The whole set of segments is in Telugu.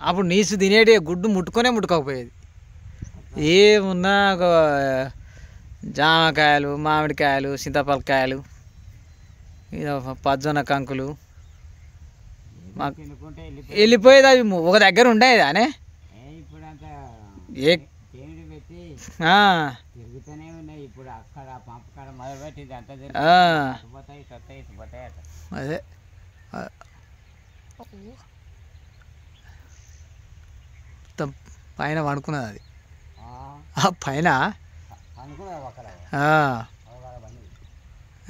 అప్పుడు నీసు తినేటి గుడ్డు ముట్టుకొనే ముట్టుకోకపోయేది. ఏమున్నా జామకాయలు, మామిడికాయలు, చింతపలకాయలు, పజ్జొన్న కంకులు వెళ్ళిపోయేది. అవి ఒక దగ్గర ఉండేది అనే అదే పైన వండుకున్నది అది పైన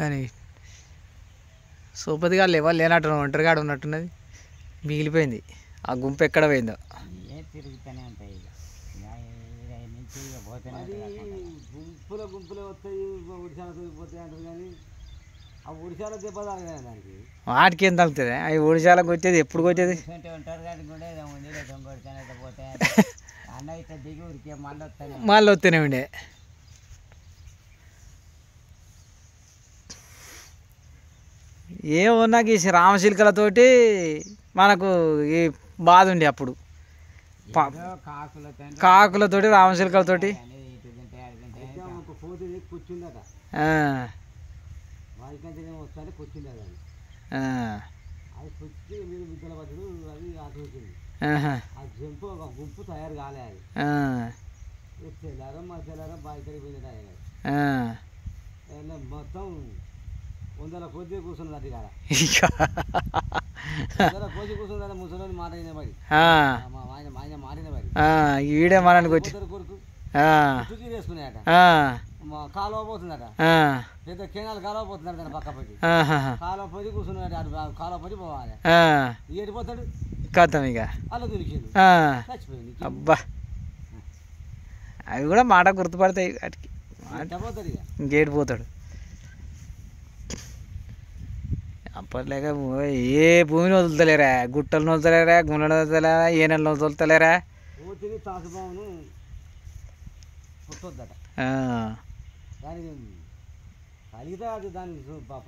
అని సోపతిగా ఎవరు లేనట్టు ఒంటరిగాడు ఉన్నట్టున్నది. మిగిలిపోయింది. ఆ గుంపు ఎక్కడ పోయిందో. వాటికి ఏం తగ్గుతుంది? అవి ఒడిశాలకు వచ్చేది ఎప్పుడు వచ్చేది? మళ్ళీ వస్తూనే ఉండే. ఏమన్నా ఈ రామశిల్కలతోటి మనకు ఈ బాధ ఉండే అప్పుడు. కాకులతోటి రామశిల్కలతోటి గుంపు తయారు కాలే. మొత్తం 100 కొద్ది కూర్చున్నది కాడ. 100 కోసి కూర్చున్నది. ముసలి మాట పడి ఆయన మారిన పడి ఈడే మనకు వచ్చి కొడుకు వేసుకున్నాయట. కాలువ పోతుందట. పెద్ద కెనాలు కాలువ పోతుందట. దాని పక్క పడి కాలువ పోయి కూర్చున్నాడు. కాలువ పడి పోవాలి. ఏడిపోతాడు కథం ఇక అలా దునికిండు. చచ్చిపోయింది. అబ్బా అవి కూడా మాట గుర్తుపడతాయి. వాటికి ఇంకేడిపోతాడు. అప్పట్లేక ఏ భూమిని వదులుతలేరా, గుట్టలను వదులుతలేరా, గుండెలను వదులుతలేరా, ఏనెలను వదులుతలేరా. తాసుబాబును పుట్టొద్దట. దానికి కలిగితే అది దాన్ని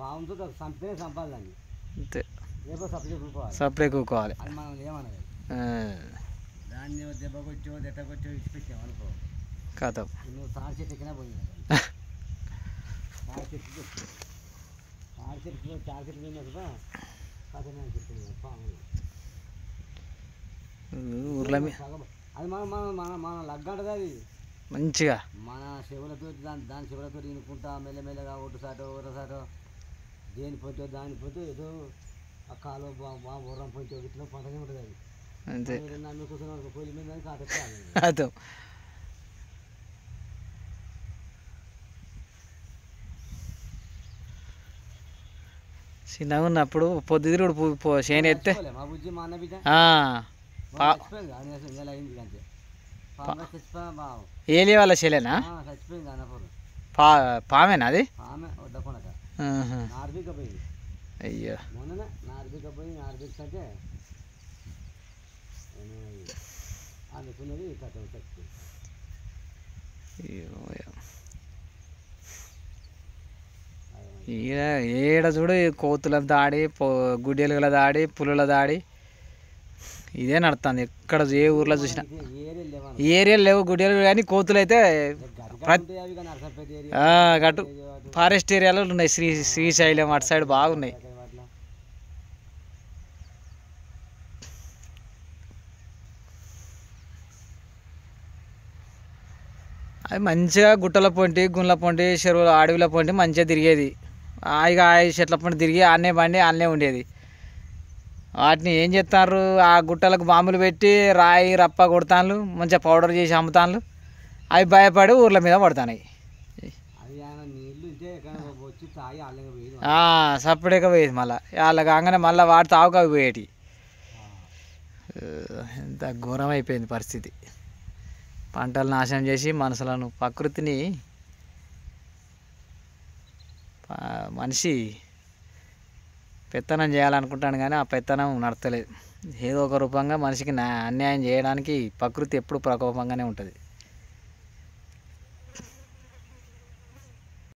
పాముతో చంపితే చంపాలి. దాన్ని అంతే. రేపు సప్లై కూకోవాలి. అది మనం ఏమన్నది. దాన్ని దెబ్బ కొట్టో దెట్ట కొట్టో ఇచ్చిపెట్టాం అనుకో కథ. నువ్వు తాడి చెట్టు ఎక్కినా పోయింది. తాడి చెట్టు తాడి చెట్టు తాడి చెట్టు పోయినప్పుడు కథనే చెప్పింది పాము. ఊర్లో అది మన లగ్గంటది. అది మంచిగా మన చెవులతో దాని చెవులతో ఇనుకుంటా మెల్లమెల్లగా ఒకసాటో దేని పోతే దాని పోతే ఏదో ఆ కాలు ఊరం పోతే ఇట్లా పంటనే ఉంటుంది. అది అంతే. నన్ను కూర్చొని పొయ్యి మీద కాటెక్కాలి. అదే చిన్నగా ఉన్నప్పుడు పొద్దుతిరుగుడు చేను ఎత్తే మా బుజ్జి మా అన్న బిడ్డ ఏలి వాళ్ళ చెలేనా? చచ్చిపోయింది. అన్నప్పుడు పామేనా అది? ఆమె వద్దకొనక నార్బిక పోయింది. అయ్యో మొన్ననే నార్బిక పోయి నార్బిక్ అంటే అనుకున్నది కథ చచ్చిపోయింది. ఏడ చూడు కోతుల దాడి, గుడ్డెలుగుల దాడి, పులుల దాడి ఇదే నడుస్తుంది. ఎక్కడ ఏ ఊర్లో చూసినా ఏరియాలు లేవు గుడ్డెలు, కానీ కోతులు అయితే గట్టు ఫారెస్ట్ ఏరియాలో ఉన్నాయి. శ్రీశైలం అటు సైడ్ బాగున్నాయి. అవి మంచిగా గుట్టల పొంటి, గుండ్ల పొంటి, చెరువుల అడవిల పొంటి మంచిగా తిరిగేది. ఇక చెట్ల పొంటి తిరిగి ఆన్నే బండి ఆన్నే ఉండేది. వాటిని ఏం చేస్తారు? ఆ గుట్టలకు బాంబులు పెట్టి రాయి రప్ప కొడతాను, మంచిగా పౌడర్ చేసి అమ్ముతాను. అవి భయపడి ఊర్ల మీద పడతాయి. సపరేట్గా పోయేది. మళ్ళీ వాళ్ళ కాగానే మళ్ళీ వాటి తావుకు అవి పోయేటి. ఎంత ఘోరం అయిపోయింది పరిస్థితి. పంటలు నాశనం చేసి మనుషులను, ప్రకృతిని మనిషి పెత్తనం చేయాలనుకుంటాను, కానీ ఆ పెత్తనం నడతలేదు. ఏదో ఒక రూపంగా మనిషికి అన్యాయం చేయడానికి ప్రకృతి ఎప్పుడు ప్రకోపంగానే ఉంటుంది.